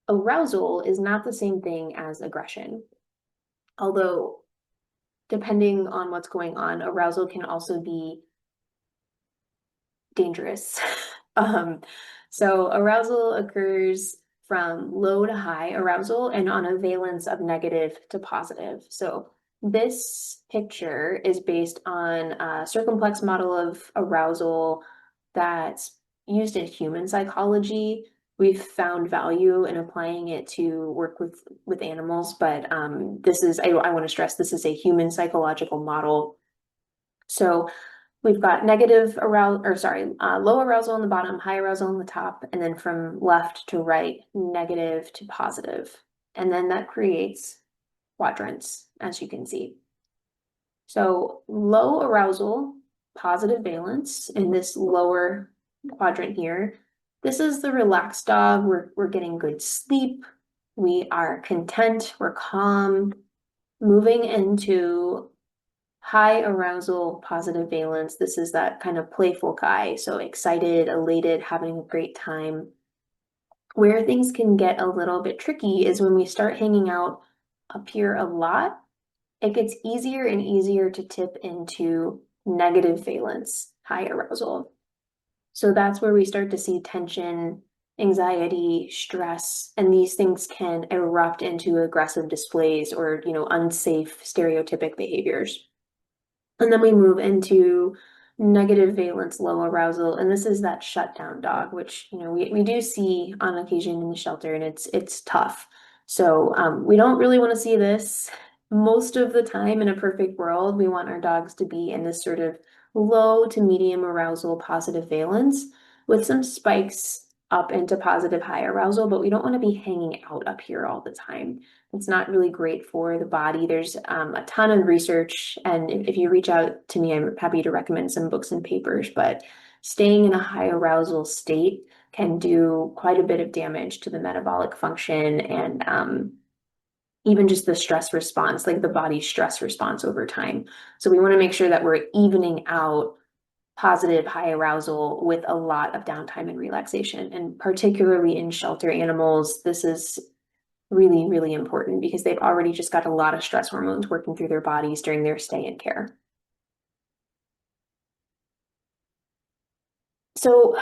arousal is not the same thing as aggression. Although, depending on what's going on, arousal can also be dangerous. Um, so arousal occurs from low to high arousal and on a valence of negative to positive. So this picture is based on a circumplex model of arousal that's used in human psychology. We've found value in applying it to work with animals, but this is, I want to stress, this is a human psychological model. So we've got negative arousal, or sorry, low arousal on the bottom, high arousal on the top, and then from left to right, negative to positive. And then that creates quadrants, as you can see. So low arousal, positive valence in this lower quadrant here. This is the relaxed dog. We're getting good sleep. We are content. We're calm. Moving into high arousal, positive valence. This is that kind of playful guy. So excited, elated, having a great time. Where things can get a little bit tricky is when we start hanging out up here a lot, it gets easier and easier to tip into negative valence, high arousal. So that's where we start to see tension, anxiety, stress, and these things can erupt into aggressive displays or, unsafe stereotypic behaviors. And then we move into negative valence, low arousal, and this is that shutdown dog, which we do see on occasion in the shelter, and it's tough. So we don't really want to see this. Most of the time in a perfect world, we want our dogs to be in this sort of low to medium arousal, positive valence with some spikes up into positive high arousal, but we don't want to be hanging out up here all the time. It's not really great for the body. There's a ton of research, and if you reach out to me, I'm happy to recommend some books and papers, but staying in a high arousal state can do quite a bit of damage to the metabolic function and even just the stress response, like the body's stress response over time. So we want to make sure that we're evening out positive high arousal with a lot of downtime and relaxation. And particularly in shelter animals, this is really, really important because they've already just got a lot of stress hormones working through their bodies during their stay in care. So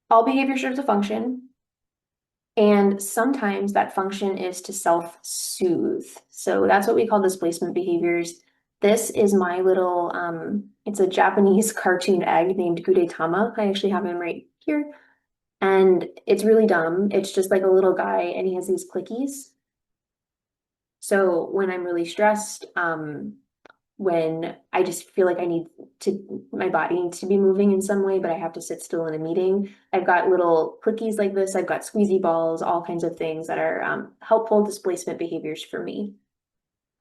all behavior serves a function, and sometimes that function is to self-soothe. So that's what we call displacement behaviors. This is my little, it's a Japanese cartoon egg named Gudetama. I actually have him right here. And it's really dumb. It's just like a little guy and he has these clickies. So when I'm really stressed, when I just feel like my body needs to be moving in some way, but I have to sit still in a meeting. I've got little clickies like this. I've got squeezy balls, all kinds of things that are helpful displacement behaviors for me.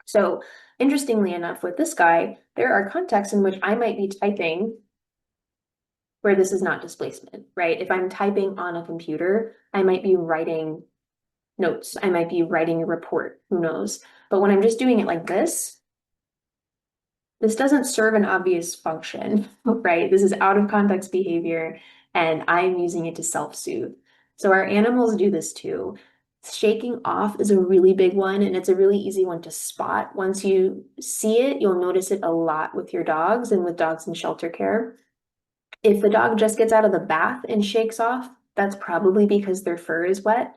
So interestingly enough, with this guy, there are contexts in which I might be typing where this is not displacement, right? If I'm typing on a computer, I might be writing notes. I might be writing a report, who knows? But when I'm just doing it like this doesn't serve an obvious function, right? This is out of context behavior, and I'm using it to self-soothe. So our animals do this too. Shaking off is a really big one, and it's a really easy one to spot. Once you see it, you'll notice it a lot with your dogs and with dogs in shelter care. If the dog just gets out of the bath and shakes off, that's probably because their fur is wet.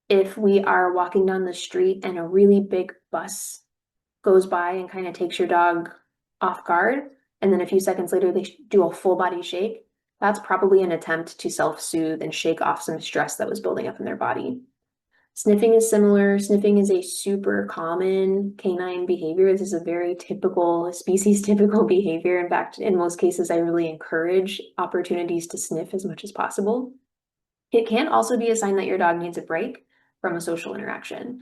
If we are walking down the street and a really big bus goes by and kind of takes your dog off guard, and then a few seconds later they do a full body shake, that's probably an attempt to self-soothe and shake off some stress that was building up in their body. Sniffing is similar. Sniffing is a super common canine behavior. This is a very typical, species typical behavior. In fact, in most cases, I really encourage opportunities to sniff as much as possible. It can also be a sign that your dog needs a break from a social interaction.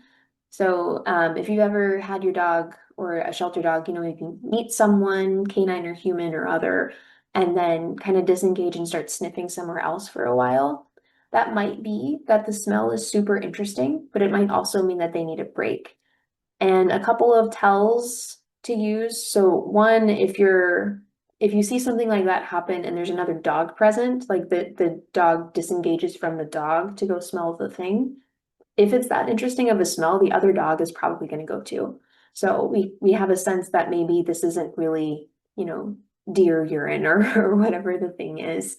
So if you've ever had your dog or a shelter dog, you can meet someone, canine or human or other, and then kind of disengage and start sniffing somewhere else for a while. That might be that the smell is super interesting, but it might also mean that they need a break. And a couple of tells to use. So one, if you see something like that happen and there's another dog present, like the dog disengages from the dog to go smell the thing, if it's that interesting of a smell, the other dog is probably going to go too. So we have a sense that maybe this isn't really, you know, deer urine or, or whatever the thing is.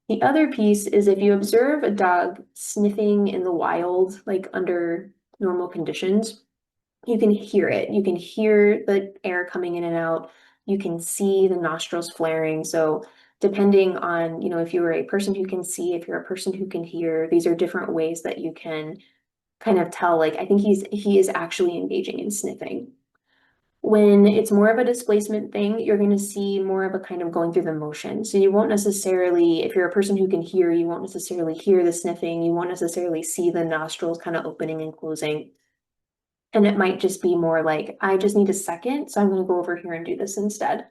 The other piece is if you observe a dog sniffing in the wild, like under normal conditions, you can hear it. You can hear the air coming in and out. You can see the nostrils flaring. So depending on, you know, if you are a person who can see, if you're a person who can hear, these are different ways that you can kind of tell, like, I think he is actually engaging in sniffing. When it's more of a displacement thing, you're going to see more of a kind of going through the motion. So you won't necessarily, if you're a person who can hear, you won't necessarily hear the sniffing. You won't necessarily see the nostrils kind of opening and closing. And it might just be more like, I just need a second, so I'm going to go over here and do this instead.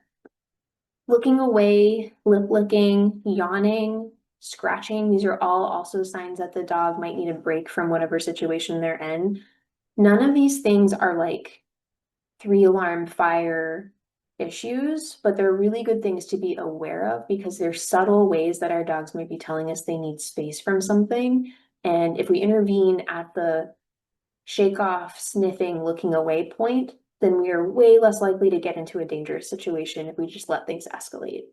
Looking away, lip licking, yawning, scratching, these are all also signs that the dog might need a break from whatever situation they're in. None of these things are like 3 alarm fire issues, but they're really good things to be aware of because they're subtle ways that our dogs might be telling us they need space from something. And if we intervene at the shake off, sniffing, looking away point, then we are way less likely to get into a dangerous situation if we just let things escalate.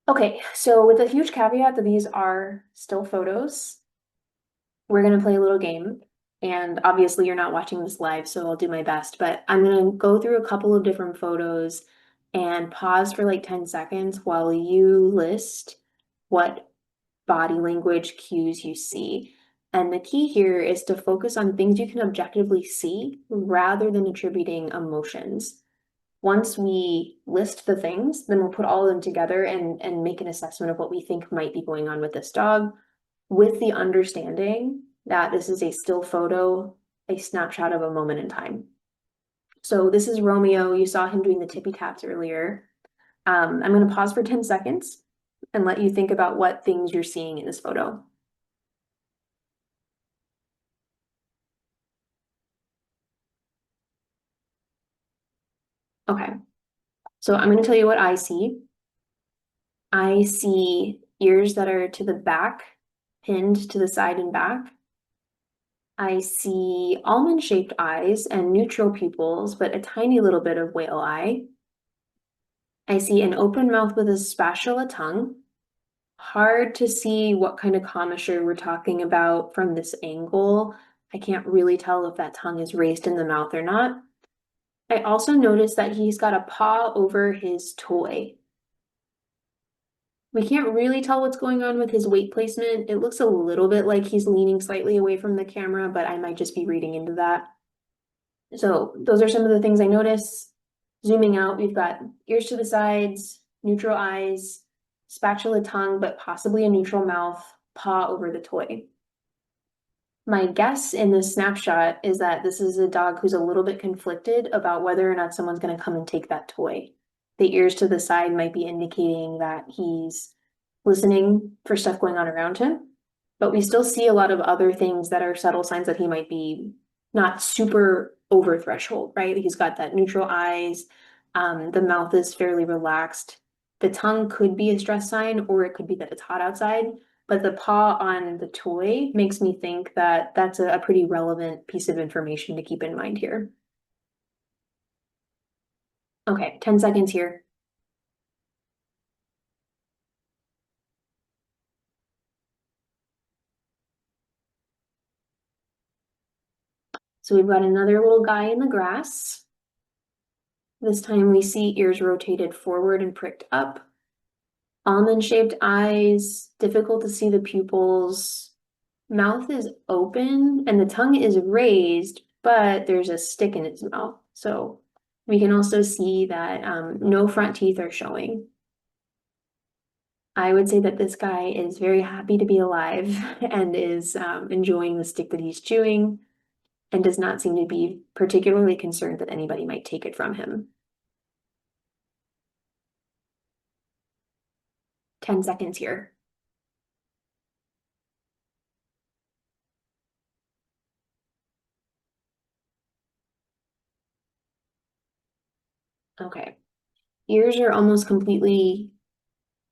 Okay, so with a huge caveat that these are still photos, we're gonna play a little game. And obviously you're not watching this live, so I'll do my best, but I'm gonna go through a couple of different photos and pause for like 10 seconds while you list what body language cues you see. And the key here is to focus on things you can objectively see rather than attributing emotions. Once we list the things, then we'll put all of them together and make an assessment of what we think might be going on with this dog, with the understanding that this is a still photo, a snapshot of a moment in time. So this is Romeo. You saw him doing the tippy taps earlier. I'm going to pause for 10 seconds and let you think about what things you're seeing in this photo. Okay, so I'm going to tell you what I see. I see ears that are to the back, pinned to the side and back. I see almond-shaped eyes and neutral pupils, but a tiny little bit of whale eye. I see an open mouth with a spatula tongue. Hard to see what kind of commissure we're talking about from this angle. I can't really tell if that tongue is raised in the mouth or not. I also noticed that he's got a paw over his toy. We can't really tell what's going on with his weight placement. It looks a little bit like he's leaning slightly away from the camera, but I might just be reading into that. So those are some of the things I notice. Zooming out, we've got ears to the sides, neutral eyes, spatula tongue, but possibly a neutral mouth, paw over the toy. My guess in this snapshot is that this is a dog who's a little bit conflicted about whether or not someone's going to come and take that toy. The ears to the side might be indicating that he's listening for stuff going on around him, but we still see a lot of other things that are subtle signs that he might be not super over threshold, right? He's got that neutral eyes, the mouth is fairly relaxed. The tongue could be a stress sign, or it could be that it's hot outside. But the paw on the toy makes me think that that's a pretty relevant piece of information to keep in mind here. Okay, 10 seconds here. So we've got another little guy in the grass. This time we see ears rotated forward and pricked up. Almond-shaped eyes, difficult to see the pupils. Mouth is open and the tongue is raised, but there's a stick in its mouth. So we can also see that no front teeth are showing. I would say that this guy is very happy to be alive and is enjoying the stick that he's chewing and does not seem to be particularly concerned that anybody might take it from him. 10 seconds here. Okay. Ears are almost completely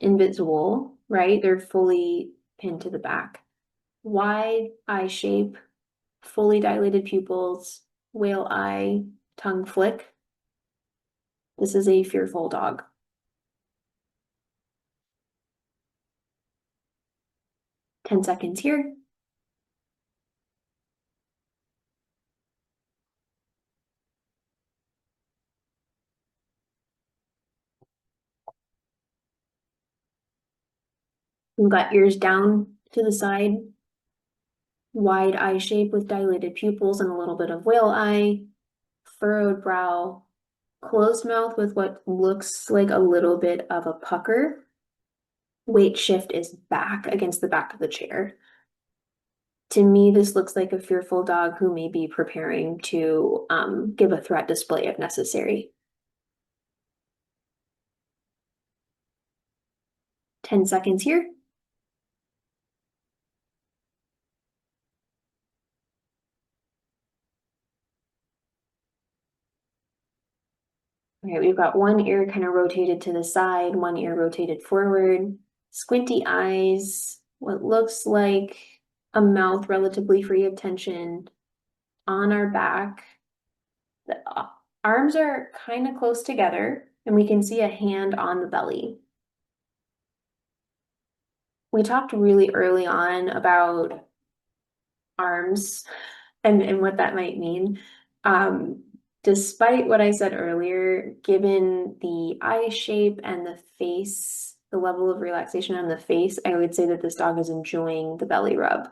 invisible, right? They're fully pinned to the back. Wide eye shape, fully dilated pupils, whale eye, tongue flick. This is a fearful dog. 10 seconds here. We've got ears down to the side, wide eye shape with dilated pupils and a little bit of whale eye, furrowed brow, closed mouth with what looks like a little bit of a pucker. Weight shift is back against the back of the chair. To me, this looks like a fearful dog who may be preparing to give a threat display if necessary. 10 seconds here. Okay, we've got one ear kind of rotated to the side, one ear rotated forward, squinty eyes, what looks like a mouth relatively free of tension on our back. The arms are kind of close together, and we can see a hand on the belly. We talked really early on about arms and what that might mean. Despite what I said earlier, given the eye shape and the face, the level of relaxation on the face, I would say that this dog is enjoying the belly rub.